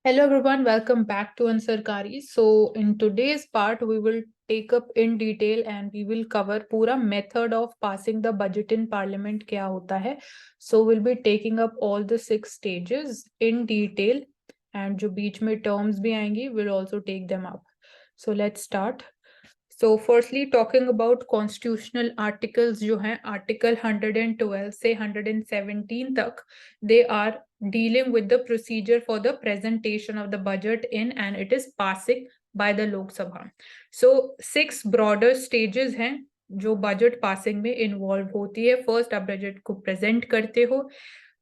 Hello everyone, welcome back to Ansarkari. So in today's part, we will take up in detail and we will cover पूरा method of passing the budget in parliament क्या होता है. So we'll be taking up all the 6 stages in detail and जो बीच में terms भी आएंगी, we'll also take them up. So let's start. So firstly talking about constitutional articles जो हैं article 112 से 117 तक, they are dealing with the procedure for the presentation of the budget in and it is passing by the Lok Sabha. So 6 broader stages हैं जो budget passing में involve होती है. First आप बजट को प्रेजेंट करते हो,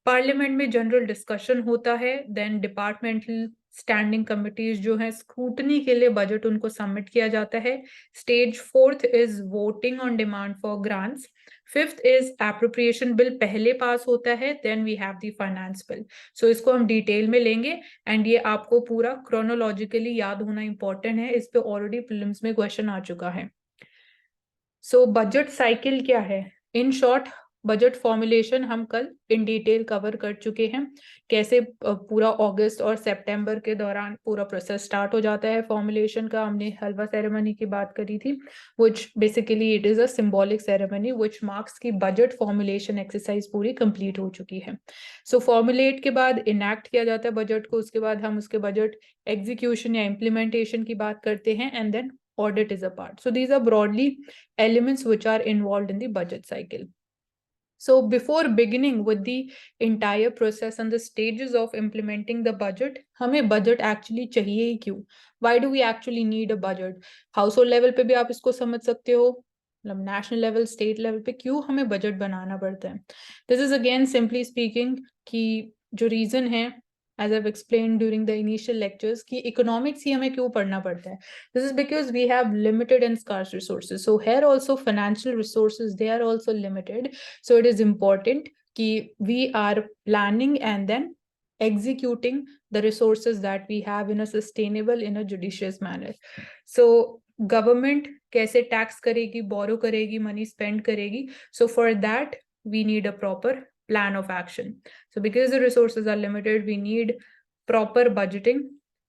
पार्लियामेंट में जनरल डिस्कशन होता है, देन डिपार्टमेंटल स्टैंडिंग कमिटीज जो है स्क्रूटनी के लिए बजट उनको सबमिट किया जाता है. Stage fourth is voting on demand for grants. Fifth is appropriation bill पहले पास होता है, then we have the finance bill. So इसको हम डिटेल में लेंगे एंड ये आपको पूरा क्रोनोलॉजिकली याद होना इंपॉर्टेंट है. इस पे ऑलरेडी प्रीलिम्स में क्वेश्चन आ चुका है. सो बजट साइकिल क्या है? इन शॉर्ट बजट फॉर्मुलेशन हम कल इन डिटेल कवर कर चुके हैं. कैसे पूरा अगस्त और सितंबर के दौरान पूरा प्रोसेस स्टार्ट हो जाता है फॉर्मुलेशन का. हमने हलवा सेरेमनी की बात करी थी, which basically it is a symbolic ceremony which marks की बजट फॉर्मुलेशन एक्सरसाइज पूरी कंप्लीट हो चुकी है. सो फॉर्मुलेट के बाद इनैक्ट किया जाता है बजट को, उसके बाद हम उसके बजट एग्जीक्यूशन या इम्प्लीमेंटेशन की बात करते हैं and then audit is a part. So these are broadly elements which are involved in the budget cycle. So before beginning with the entire process and the stages of implementing the budget, हमें budget actually चाहिए ही क्यों? Why do we actually need a budget? Household level पे भी आप इसको समझ सकते हो, मतलब national level, state level पे क्यों हमें budget बनाना पड़ता है? This is again simply speaking कि जो reason है, as I've explained during the initial lectures, कि economics ही हमें क्यों पढ़ना पड़ता है. This is because we have limited and scarce resources. So here also financial resources, they are also limited. So it is important कि we are planning and then executing the resources that we have in a sustainable, in a judicious manner. So government कैसे tax करेगी, borrow करेगी, money spend करेगी. So for that we need a proper plan of action. So because the resources are limited, we need proper budgeting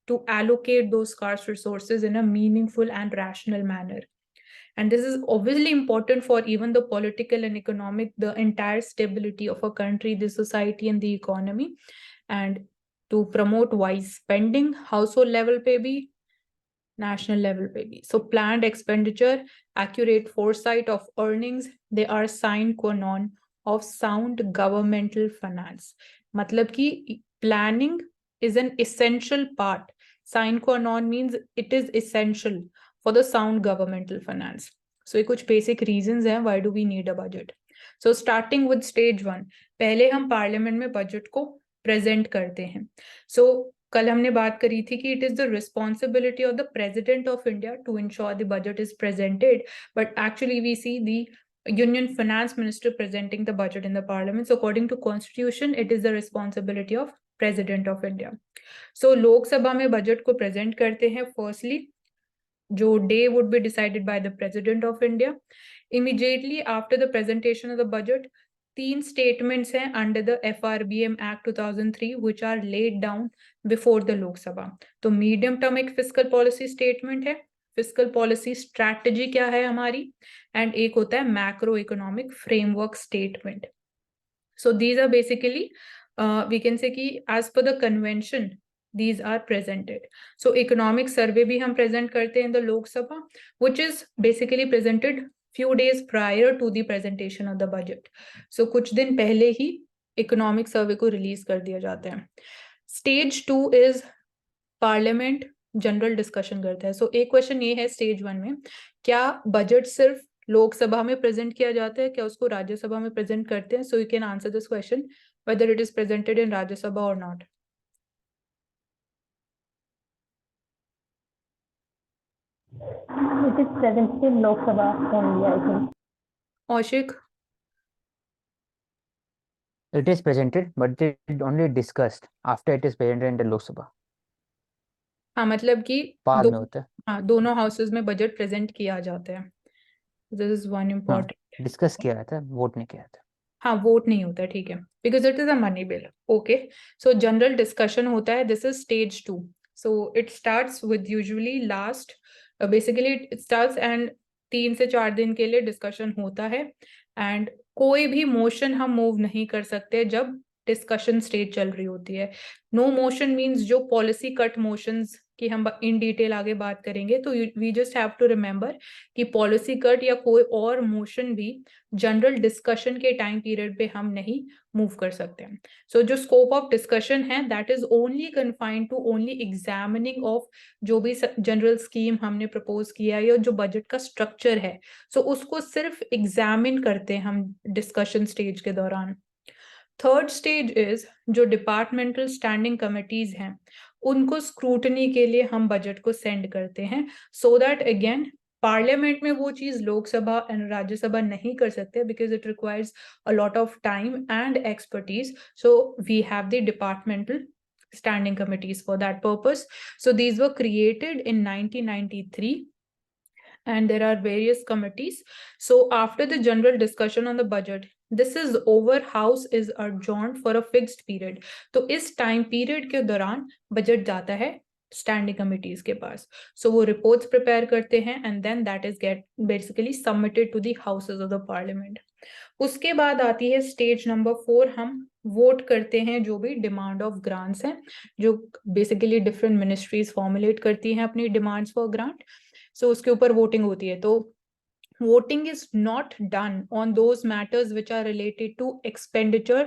to allocate those scarce resources in a meaningful and rational manner. And this is obviously important for even the political and economic, the entire stability of a country, the society and the economy. And to promote wise spending, household level पे भी, national level पे भी. So planned expenditure, accurate foresight of earnings, they are sine qua non of sound governmental finance. मतलब कि planning is an essential part. Sine qua non means it is essential for the sound governmental finance. So ये कुछ basic reasons हैं why do we need a budget. So starting with stage 1, पहले हम parliament में budget को present करते हैं. So कल हमने बात करी थी कि it is the responsibility of the president of India to ensure the budget is presented, but actually we see the union finance minister presenting the budget in the parliament. So according to constitution, it is the responsibility of president of India. So लोक सभा में budget को present करते हैं. Firstly जो day would be decided by the president of India. Immediately after the presentation of the budget, 3 statements हैं under the FRBM Act 2003 which are laid down before the Lok Sabha. तो medium term एक fiscal policy statement है, fiscal policy strategy क्या है हमारी, and एक होता है macro economic framework statement. So these are basically we can say कि as per the convention these are presented. So economic survey भी हम present करते हैं in the Lok Sabha, which is basically presented few days prior to the presentation of the budget. So कुछ दिन पहले ही economic survey को release कर दिया जाता है. Stage 2 is parliament general discussion करता है. सो एक क्वेश्चन ये है स्टेज 1 में, क्या बजट सिर्फ लोकसभा में प्रेजेंट किया जाता है, क्या उसको राज्यसभा में प्रेजेंट करते हैं? So you can answer this question whether it is presented in Rajya Sabha or not. It is presented in Lok Sabha only, I think. Aushik? It is presented, but it only discussed after it is presented in the Lok Sabha. हाँ, मतलब कि बाद में होता है. हाँ, दोनों houses में बजट प्रेजेंट किया जाता है. This is one important. Discuss किया जाता है, वोट नहीं किया जाता. हाँ वोट नहीं होता, ठीक है, because it is a money bill. Okay, so general discussion होता है, this is stage 2। So it starts with usually last, basically it starts and 3 से 4 दिन के लिए डिस्कशन होता है, एंड कोई भी मोशन हम मूव नहीं कर सकते जब डिस्कशन स्टेज चल रही होती है। नो मोशन मीन्स जो पॉलिसी कट मोशंस की हम इन डिटेल आगे बात करेंगे, तो we just have to remember कि पॉलिसी कट या कोई और मोशन भी जनरल डिस्कशन के टाइम पीरियड पे हम नहीं मूव कर सकते हैं। सो जो स्कोप ऑफ डिस्कशन है that is only confined to only examining of जो भी जनरल स्कीम हमने प्रपोज किया या जो बजट का स्ट्रक्चर है, सो उसको सिर्फ एग्जामिन करते हैं हम डिस्कशन स्टेज के दौरान। थर्ड स्टेज इज जो डिपार्टमेंटल स्टैंडिंग कमिटीज हैं उनको स्क्रूटनी के लिए हम बजट को सेंड करते हैं, सो दैट अगेन पार्लियामेंट में वो चीज लोकसभा एंड राज्यसभा नहीं कर सकते because it requires a lot of time and expertise, so we have the departmental standing committees for that purpose. So these were created in 1993 and there are various committees. So after the general discussion on the budget, this is over, house is adjourned for a fixed period. तो इस time period के दौरान budget जाता है standing committees के पास, सो वो reports prepare करते हैं and then that is get basically submitted to the houses of the Parliament. उसके बाद आती है स्टेज नंबर 4, हम वोट करते हैं जो भी डिमांड ऑफ ग्रांट्स हैं, जो बेसिकली डिफरेंट मिनिस्ट्रीज फॉर्मुलेट करती हैं अपनी डिमांड्स फॉर ग्रांट, सो उसके ऊपर वोटिंग होती है। तो voting is not done on those matters which are related to expenditure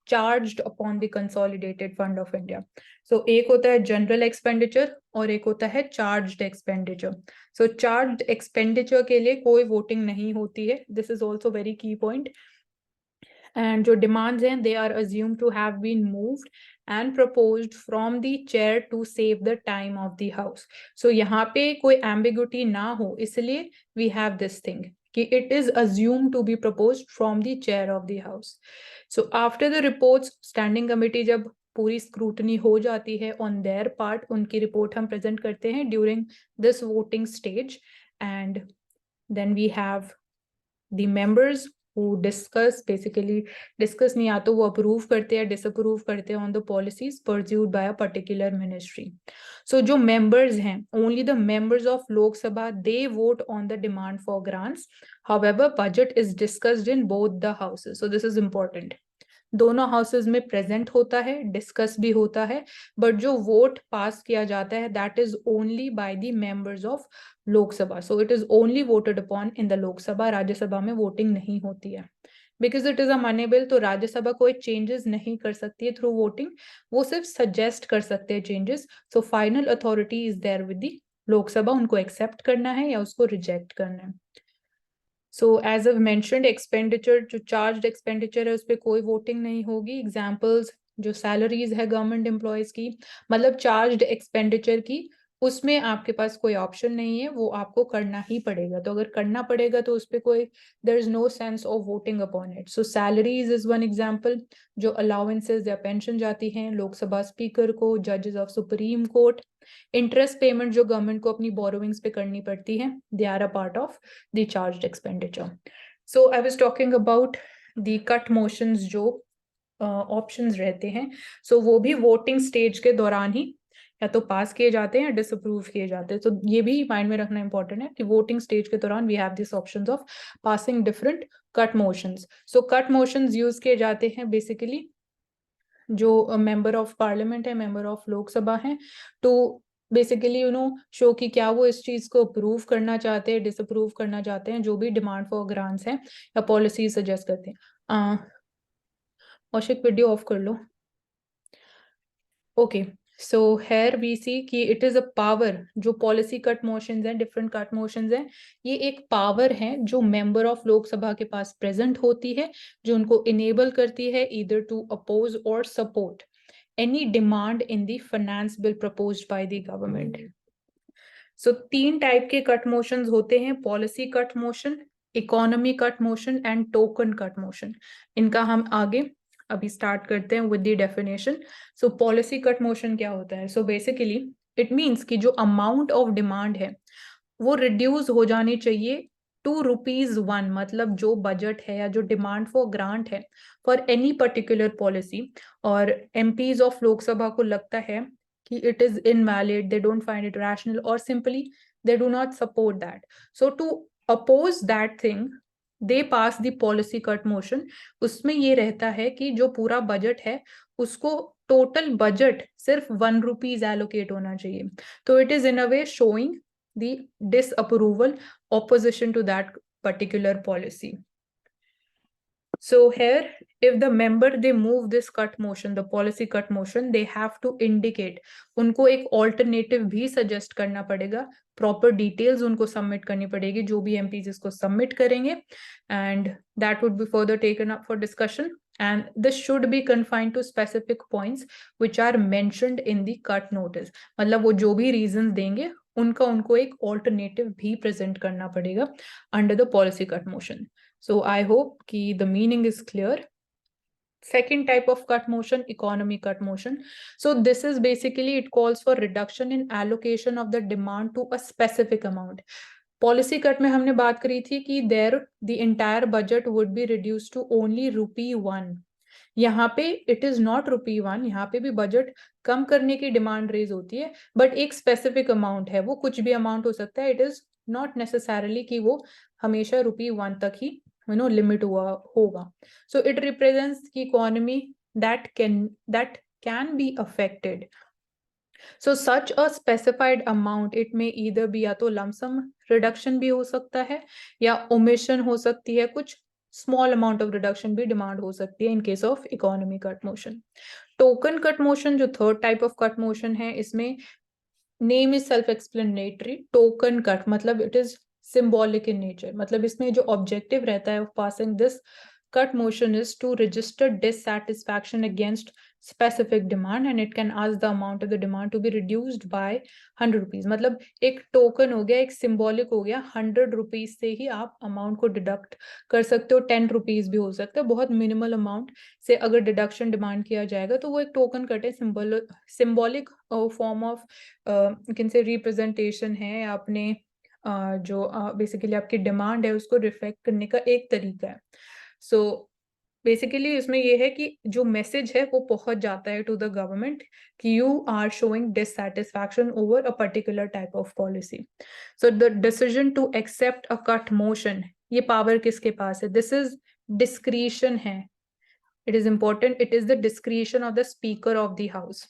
charged upon the consolidated fund of India. So एक होता है general expenditure और एक होता है charged expenditure. So charged expenditure के लिए कोई voting नहीं होती है, this is also very key point. And जो demands हैं they are assumed to have been moved and proposed from the chair to save the time of the house. So यहाँ पे कोई ambiguity ना हो इसलिए we have this thing कि it is assumed to be proposed from the chair of the house. So after the reports, standing committee जब पूरी scrutiny हो जाती है on their part, उनकी report हम present करते हैं during this voting stage, and then we have the members who discuss, basically discuss नहीं, या तो वो approve करते हैं disapprove करते हैं on the policies pursued by a particular ministry. So जो members हैं, only the members of Lok Sabha, they vote on the demand for grants. However, budget is discussed in both the houses. So this is important. दोनों houses में present होता है, discuss भी होता है, but जो वोट पास किया जाता है that is only by the members of Lok Sabha. So it is only voted upon in the Lok Sabha. Rajya Sabha में वोटिंग नहीं होती है because it is a money bill. तो राज्यसभा कोई चेंजेस नहीं कर सकती है थ्रू वोटिंग, वो सिर्फ सजेस्ट कर सकते हैं changes. So final authority is there with the Lok Sabha, उनको एक्सेप्ट करना है या उसको रिजेक्ट करना है. So as I mentioned, expenditure जो चार्ज एक्सपेंडिचर है उस पर कोई वोटिंग नहीं होगी. एग्जाम्पल्स जो सैलरीज है गवर्नमेंट एम्प्लॉयज की, मतलब चार्ज एक्सपेंडिचर की, उसमें आपके पास कोई ऑप्शन नहीं है, वो आपको करना ही पड़ेगा. तो अगर करना पड़ेगा तो उस पर कोई there is no sense of voting upon it. So salaries is one example. जो अलाउंसेज या पेंशन जाती हैं लोकसभा स्पीकर को, जजेस of Supreme Court, interest payment जो गवर्नमेंट को अपनी बोरोविंग्स पे करनी पड़ती है, they are a part of the charged expenditure. So I was talking about the cut motions जो ऑप्शंस रहते हैं, सो वो भी वोटिंग स्टेज के दौरान ही या तो पास किए जाते हैं या डिसअप्रूव किए जाते हैं. तो ये भी माइंड में रखना इंपॉर्टेंट है कि वोटिंग स्टेज के दौरान we have this options of passing different cut motions. So cut motions use किए जाते हैं बेसिकली जो मेंबर ऑफ पार्लियामेंट है, मेंबर ऑफ लोकसभा है, तो बेसिकली शो कि क्या वो इस चीज को अप्रूव करना चाहते हैं, डिसअप्रूव करना चाहते हैं, जो भी डिमांड फॉर ग्रांट्स है या पॉलिसी सजेस्ट करते हैं. औशिक वीडियो ऑफ कर लो. ओके, सो हेयर वी सी कि इट इज अ पावर. जो पॉलिसी कट मोशंस हैं, डिफरेंट कट मोशंस हैं, ये एक पावर है जो मेंबर ऑफ लोकसभा के पास प्रेजेंट होती है, जो उनको इनेबल करती है ईदर टू अपोज और support any demand in the finance bill proposed by the government. So 3 type के कट मोशंस होते हैं: policy cut motion, economy cut motion and token cut motion. इनका हम आगे अभी स्टार्ट करते हैं with the definition. So policy cut motion क्या होता है? सो बेसिकली इट मींस कि जो अमाउंट ऑफ डिमांड है वो रिड्यूस हो जानी चाहिए ₹2 मतलब जो बजट है या जो डिमांड फॉर ग्रांट है फॉर एनी पर्टिकुलर पॉलिसी, और MPs ऑफ लोकसभा को लगता है कि it is invalid, they don't find it rational, और simply they do not support that, so to oppose that thing they pass the policy cut motion. उसमें ये रहता है कि जो पूरा बजट है उसको टोटल बजट सिर्फ ₹1 एलोकेट होना चाहिए। तो it is in a way showing the disapproval opposition to that particular policy. So here, if the member they move this cut motion, the policy cut motion, they have to indicate, उनको एक alternative भी suggest करना पड़ेगा, proper details उनको submit करनी पड़ेगी, जो भी MPs इसको submit करेंगे, and that would be further taken up for discussion, and this should be confined to specific points which are mentioned in the cut notice. मतलब वो जो भी reasons देंगे उनको एक alternative भी present करना पड़ेगा under the policy cut motion. So I hope कि the meaning is clear. Second type of cut motion, economy cut motion. So this is basically, it calls for reduction in allocation of the demand to a specific amount. Policy cut में हमने बात करी थी कि there the entire budget would be reduced to only ₹1. यहाँ पे it is not ₹1, यहाँ पे भी बजट कम करने की डिमांड रेज होती है, बट एक स्पेसिफिक अमाउंट है, वो कुछ भी अमाउंट हो सकता है, इट इज नॉट नेसेसरली कि वो हमेशा ₹1 तक ही लिमिट हुआ होगा. So it represents the economy that can be affected. So such a specified amount, it may either be या तो lump sum reduction भी हो सकता है, या omission हो सकती है, कुछ small amount of reduction भी demand हो सकती है in case of economy cut motion. Token cut motion जो third type of cut motion है, इसमें name is self-explanatory. Token cut मतलब it is symbolic in nature. मतलब इसमें जो objective रहता है of passing this cut motion is to register dissatisfaction against specific demand, and it can ask the amount of the demand to be reduced by ₹100. मतलब एक token हो गया, एक सिंबॉलिक हो गया, ₹100 से ही आप अमाउंट को डिडक्ट कर सकते हो, ₹10 भी हो सकता है, बहुत मिनिमल अमाउंट से अगर डिडक्शन डिमांड किया जाएगा तो वो एक टोकन कट है, symbolic form of can say representation है, अपने जो बेसिकली आपकी डिमांड है उसको रिफ्लेक्ट करने का एक तरीका है. सो बेसिकली इसमें ये है कि जो मैसेज है वो पहुंच जाता है टू द गवर्नमेंट कि you are showing dissatisfaction over a particular type of policy. So the decision to accept a cut motion, ये पावर किसके पास है? दिस इज डिस्क्रिशन है. It is important, it is the discretion of the speaker of the house.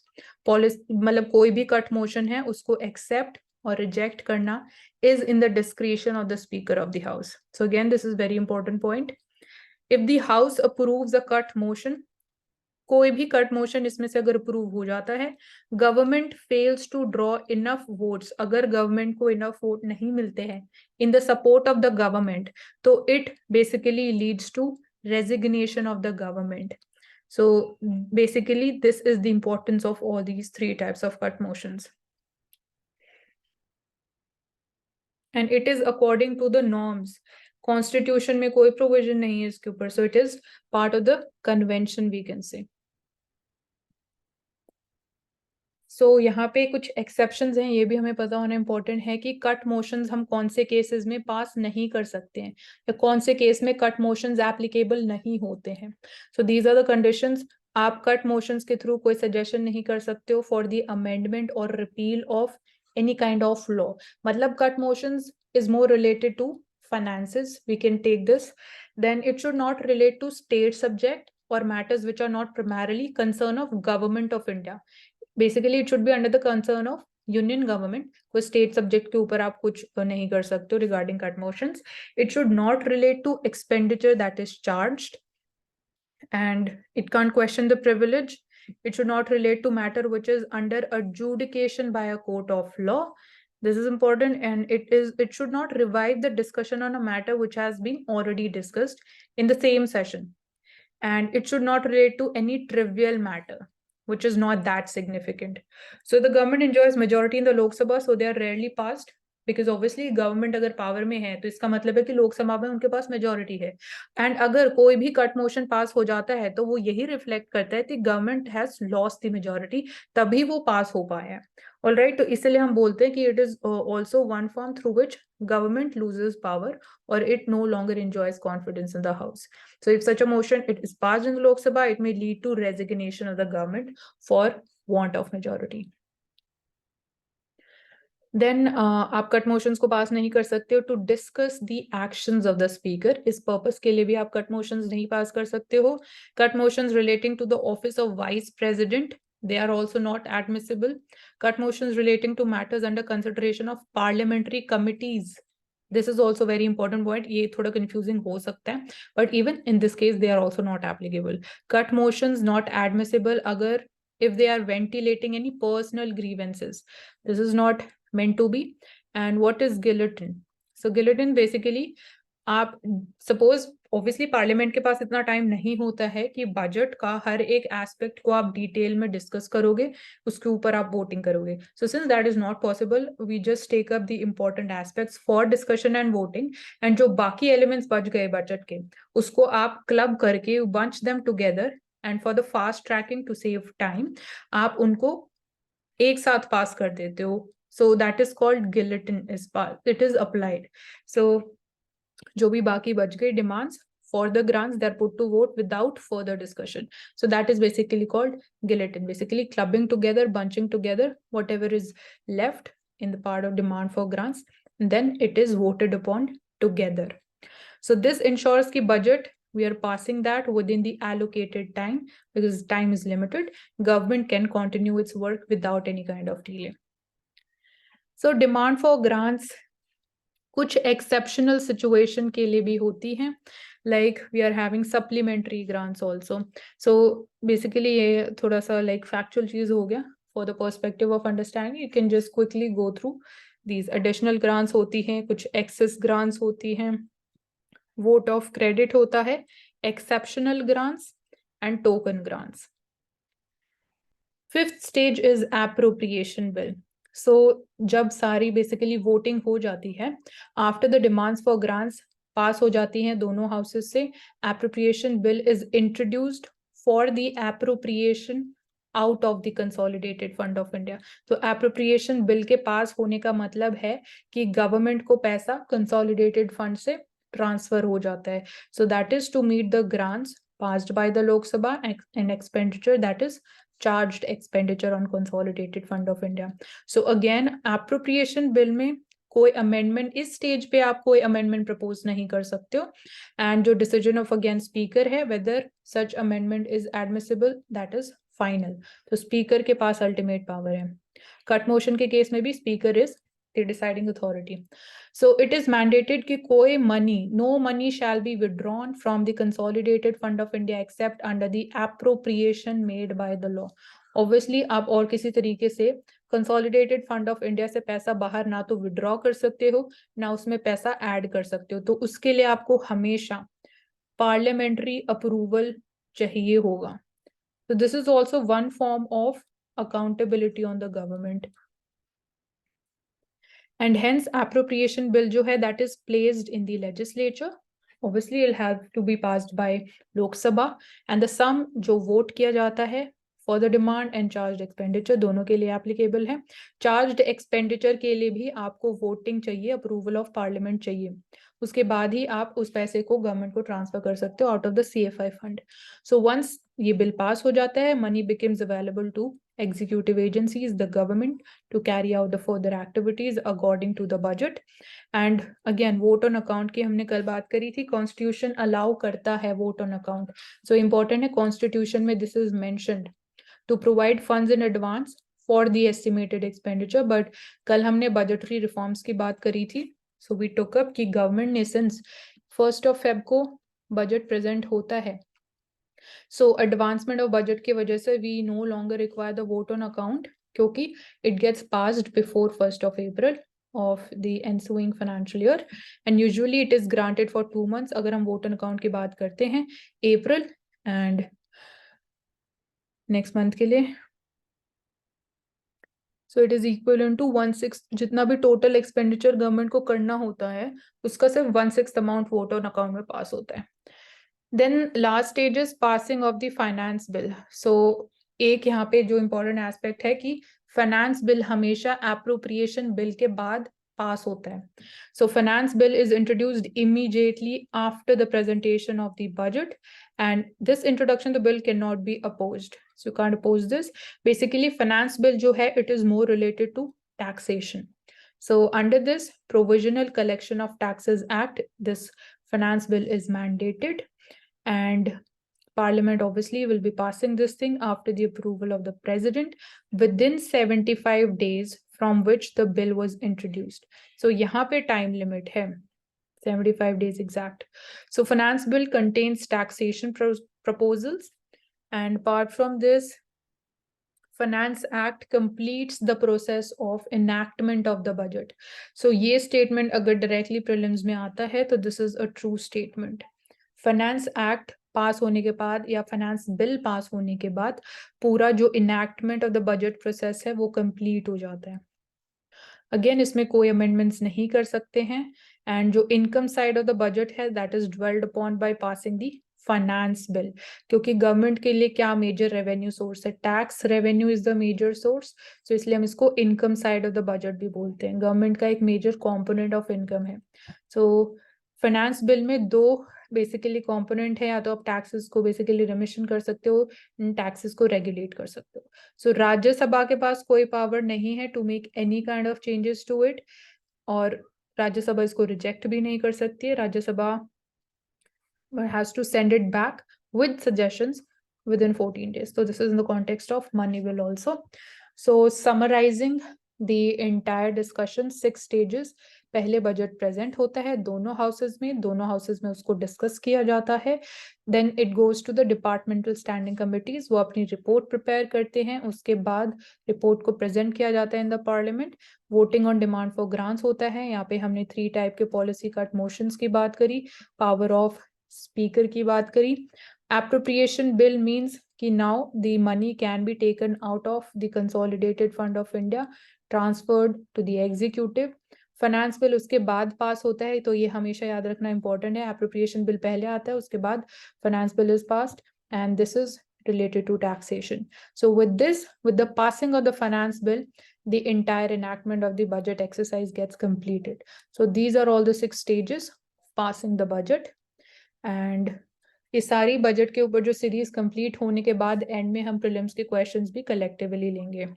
Policy मतलब कोई भी cut motion है उसको एक्सेप्ट और रिजेक्ट करना is in the discretion of the speaker of the house. So again, this is very important point. If the house approves a cut motion, कोई भी cut motion इसमें से अगर अप्रूव हो जाता है, government fails to draw enough votes, अगर government को इनफ वोट नहीं मिलते हैं in the support of the government, तो it basically leads to resignation of the government. So basically this is the importance of all these three types of cut motions. And it is according to the norms. Constitution में कोई provision नहीं है इसके ऊपर, so it is part of the convention we can say. So यहाँ पे कुछ exceptions हैं, ये भी हमें पता होना important है कि cut motions हम कौन से cases में pass नहीं कर सकते हैं, या कौन से case में cut motions applicable नहीं होते हैं. So these are the conditions. आप cut motions के through कोई suggestion नहीं कर सकते हो for the amendment or repeal of any kind of law. मतलब cut motions is more related to finances, we can take this. Then it should not relate to state subject or matters which are not primarily concern of government of India. Basically it should be under the concern of union government. कोई state subject के ऊपर आप कुछ नहीं कर सकते हो regarding cut motions. It should not relate to expenditure that is charged, and it can't question the privilege. It should not relate to matter which is under adjudication by a court of law. This is important, and it should not revive the discussion on a matter which has been already discussed in the same session. And it should not relate to any trivial matter which is not that significant. So the government enjoys majority in the Lok Sabha, so they are rarely passed. Because obviously government अगर power में है तो इसका मतलब है कि लोकसभा में उनके पास मेजोरिटी है, एंड अगर कोई भी कट मोशन पास हो जाता है तो वो यही रिफ्लेक्ट करता है कि government has lost the majority, तभी वो पास हो पाया है। ऑलराइट, तो इसलिए हम बोलते हैं कि it is also one form through which government loses power or it no longer enjoys confidence in the house. So if such a motion it is passed in the Lok Sabha, it may lead to resignation of the government for want of majority. Then आप cut motions को pass नहीं कर सकते हो to discuss the actions of the speaker, इस purpose के लिए भी आप कट मोशंस नहीं पास कर सकते हो। Cut motions relating to the office of vice president, they are also not admissible. Cut motions relating to matters under consideration of parliamentary committees, this is also very important point, ये थोड़ा confusing हो सकता है, but even in this case they are also not applicable. Cut motions not admissible अगर if they are ventilating any personal grievances, this is not meant to be. And what is guillotine? So guillotine basically आप suppose obviously parliament के पास इतना time नहीं होता है कि budget का हर एक एस्पेक्ट को आप डिटेल में डिस्कस करोगे, उसके ऊपर आप वोटिंग करोगे। So since that is not possible, we just take up the important aspects for discussion and voting, and जो बाकी एलिमेंट्स बच गए बजट के उसको आप क्लब करके bunch them together, and for the fast tracking to save time आप उनको एक साथ पास कर देते हो। So that is called guillotine is it is applied. So जो भी बाकी बच गए demands for the grants, they are put to vote without further discussion. So that is basically called guillotine, basically clubbing together, bunching together whatever is left in the part of demand for grants, and then it is voted upon together. So this ensures ki budget we are passing that within the allocated time, because time is limited. Government can continue its work without any kind of delay. So demand for grants कुछ exceptional situation के लिए भी होती हैं, like we are having supplementary grants also. So basically ये थोड़ा सा like factual चीज हो गया, for the perspective of understanding you can just quickly go through these. Additional grants होती हैं, कुछ एक्सेस ग्रांट्स होती हैं, वोट ऑफ क्रेडिट होता है, exceptional grants and token grants. Fifth stage is appropriation bill. So जब सारी बेसिकली वोटिंग हो जाती है, after the demands for grants pass हो जाती हैं दोनों हाउसेस से, appropriation bill is introduced for the appropriation out of the consolidated fund of India. तो एप्रोप्रिएशन बिल के पास होने का मतलब है कि गवर्नमेंट को पैसा कंसोलिडेटेड फंड से ट्रांसफर हो जाता है। So that is to meet the grants passed by the Lok Sabha and expenditure that is charged expenditure on consolidated fund of India. So again appropriation bill में कोई amendment इस stage पे आप कोई अमेंडमेंट प्रपोज नहीं कर सकते हो, एंड जो डिसीजन ऑफ अगेन स्पीकर है whether such amendment is admissible that is final. तो स्पीकर के पास अल्टीमेट पावर है। कट मोशन के केस में भी speaker is the deciding authority. So it is mandated कि कोई money, no money shall be withdrawn from the consolidated fund of India except under the appropriation made by the law. Obviously आप और किसी तरीके से consolidated fund of India से पैसा बाहर ना तो withdraw कर सकते हो ना उसमें पैसा add कर सकते हो, तो उसके लिए आपको हमेशा parliamentary approval चाहिए होगा। So this is also one form of accountability on the government. And hence appropriation bill जो है that is placed in the legislature, obviously it'll have to be passed by Lok Sabha, and the sum जो vote किया जाता है for the demand and charged expenditure दोनों के लिए applicable है। charged expenditure के लिए भी आपको voting चाहिए, approval of parliament चाहिए, उसके बाद ही आप उस पैसे को गवर्नमेंट को ट्रांसफर कर सकते हो out of the CFI fund. So once ये बिल पास हो जाता है, money becomes available to executive agencies, the government, to carry out the further activities according to the budget. And again vote on account की हमने कल बात करी थी, constitution allow करता है vote on account. So important है constitution में this is mentioned to provide funds in advance for the estimated expenditure, but कल हमने budgetary reforms की बात करी थी, so we took up कि government ने since 1st of Feb को budget present होता है, so advancement of budget की वजह से we no longer require the vote on account क्योंकि it gets passed before 1st of April of the ensuing financial year, and usually it is granted for 2 months अगर हम vote on account की बात करते हैं, April and next month के लिए। So it is equal to 1/6, जितना भी टोटल एक्सपेंडिचर गवर्नमेंट को करना होता है उसका सिर्फ 1/6 अमाउंट वोट ऑन अकाउंट में पास होता है. Then last stage is passing of the finance bill. So एक यहाँ पे जो इम्पोर्टेंट एस्पेक्ट है कि फाइनेंस बिल हमेशा एप्रोप्रिएशन बिल के बाद पास होता है. So finance bill is introduced immediately after the presentation of the budget, and this introduction to the bill cannot be opposed. So you can't oppose this. Basically, finance bill जो है, it is more related to taxation. So under this Provisional Collection of Taxes Act, this finance bill is mandated, and Parliament obviously will be passing this thing after the approval of the President within 75 days from which the bill was introduced. So यहाँ पे time limit है 75 days exact. So finance bill contains taxation proposals, and apart from this, Finance Act completes the process of enactment of the budget. So ये statement अगर directly prelims में आता है तो this is a true statement. Finance Act पास होने के बाद या फाइनेंस बिल पास होने के बाद पूरा जो enactment of the budget process है वो कंप्लीट हो जाता है. अगेन इसमें कोई अमेंडमेंट्स नहीं कर सकते हैं, एंड जो income side of the budget है that is dwelled upon by passing the finance bill, क्योंकि गवर्नमेंट के लिए क्या मेजर रेवेन्यू सोर्स है, tax revenue is the major source. So इसलिए हम इसको income side of the budget भी बोलते हैं. गवर्नमेंट का एक मेजर कॉम्पोनेंट ऑफ इनकम है. सो फाइनेंस बिल में दो बेसिकली कंपोनेंट है, या तो आप टैक्सेस को बेसिकली रिमिशन कर सकते हो, टैक्सेस को रेगुलेट कर सकते हो. सो राज्यसभा के पास कोई पावर नहीं है to make any kind of changes to it, और राज्यसभा इसको रिजेक्ट भी नहीं कर सकती है. Rajya Sabha has to send it back with suggestions within 14 days. So this is in the context of money bill also. So summarizing the entire discussion, 6 stages. पहले budget present होता है दोनों हाउसेज में उसको डिस्कस किया जाता है. Then it goes to the departmental standing committees, वो अपनी रिपोर्ट प्रिपेयर करते हैं. उसके बाद रिपोर्ट को प्रेजेंट किया जाता है in the parliament. Voting on demand for grants होता है. यहाँ पे हमने 3 टाइप के पॉलिसी कट मोशंस की बात करी, पावर ऑफ स्पीकर की बात करी. Appropriation bill means कि now the money can be taken out of the consolidated fund of India, transferred to the executive. Finance bill उसके बाद पास होता है, तो ये हमेशा याद रखना इंपॉर्टेंट है. एप्रोप्रिएशन बिल पहले आता है, उसके बाद finance bill is passed, and this is related to taxation. So with the passing of the finance bill, the entire enactment of the budget exercise gets completed. So these are all the 6 stages passing the budget. And ये सारी budget के ऊपर जो series complete होने के बाद and में हम प्रीलिम्स के क्वेश्चंस भी कलेक्टिवली लेंगे.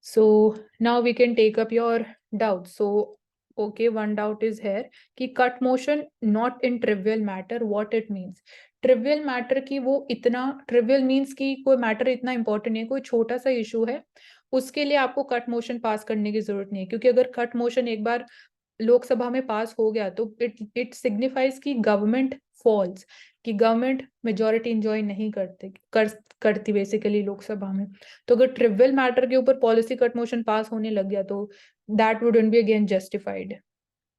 So now we can take up your doubts. So okay, one doubt is here कि cut motion not in trivial matter, what it means. Trivial matter की वो इतना, trivial means कि कोई मैटर इतना इंपॉर्टेंट नहीं है, कोई छोटा सा इशू है, उसके लिए आपको कट मोशन पास करने की जरूरत नहीं है. क्योंकि अगर कट मोशन एक बार लोकसभा में पास हो गया तो इट सिग्निफाइज कि गवर्नमेंट फॉल्स, कि गवर्नमेंट मेजॉरिटी एंजॉय नहीं करती बेसिकली लोकसभा में. तो अगर ट्रिवियल मैटर के ऊपर पॉलिसी कट मोशन पास होने लग गया तो that wouldn't be again justified.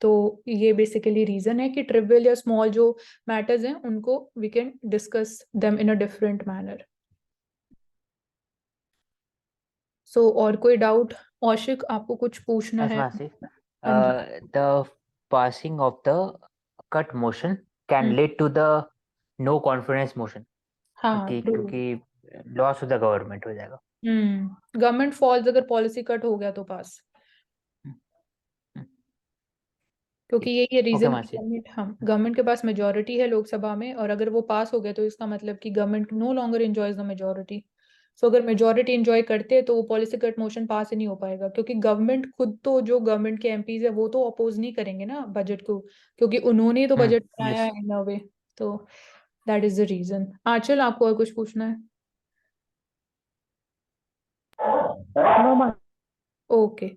तो ये बेसिकली रीजन है कि ट्रिवियल या स्मॉल जो मैटर्स हैं उनको we can discuss them in a different manner. So और कोई डाउट? औशिक, आपको कुछ पूछना है? The passing of the cut motion can lead to the no confidence motion. हाँ, क्योंकि लॉस ऑफ द गवर्नमेंट हो जाएगा. गवर्नमेंट फॉल्स अगर पॉलिसी कट हो गया तो पास, क्योंकि यही रीजन. गवर्नमेंट के पास मेजोरिटी है लोकसभा में, और अगर वो पास हो गया तो इसका मतलब कि government no longer enjoys the majority. So अगर मेजोरिटी एंजॉय करते हैं तो वो पॉलिसी कट मोशन पास ही नहीं हो पाएगा, क्योंकि गवर्नमेंट खुद तो, जो गवर्नमेंट के एमपीज है वो तो अपोज नहीं करेंगे ना बजट को, क्योंकि उन्होंने तो बजट बनाया है इन अ वे. तो that is the reason. Aanchal, आपको और कुछ पूछना है? ओके,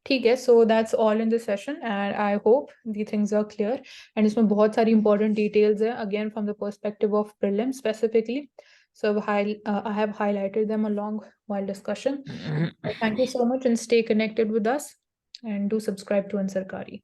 ठीक है. So that's all in this session and I hope the things are clear. And इसमें बहुत सारी इंपॉर्टेंट डिटेल्स हैं, again from the perspective of prelim specifically. So I have highlighted them along while discussion. Thank you so much, and stay connected with us, and do subscribe to Ansarkari.